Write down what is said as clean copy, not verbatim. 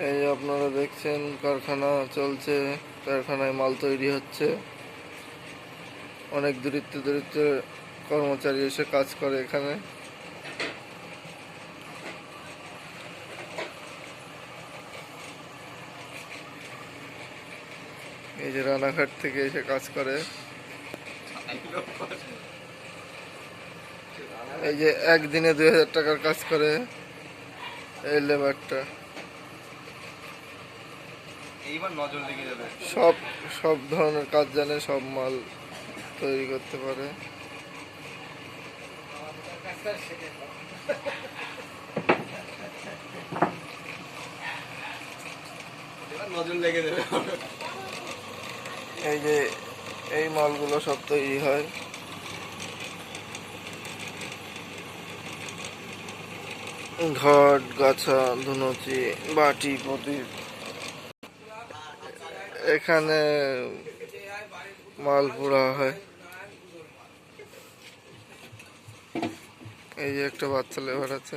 এই যে আপনারা দেখছেন কারখানা চলছে, কারখানায় মাল তৈরি হচ্ছে। অনেক দূরিত্ব কর্মচারী এসে কাজ করে এখানে। এই যে রানাঘাট থেকে এসে কাজ করে। এই যে একদিনে 2000 টাকার কাজ করে এই লেবারটা। এইবার নজর লেগে যাবে। সব ধরনের কাজ জানে, সব মাল তৈরি করতে পারে। নজর লেগে যাবে। এই যে এই মালগুলো সব তৈরি হয়। ঘট, গাছা, ধুনুচি, বাটি, প্রদীপ। এখানে মাল পোড়া হয়। এই যে একটা বাচ্চা লেবার আছে।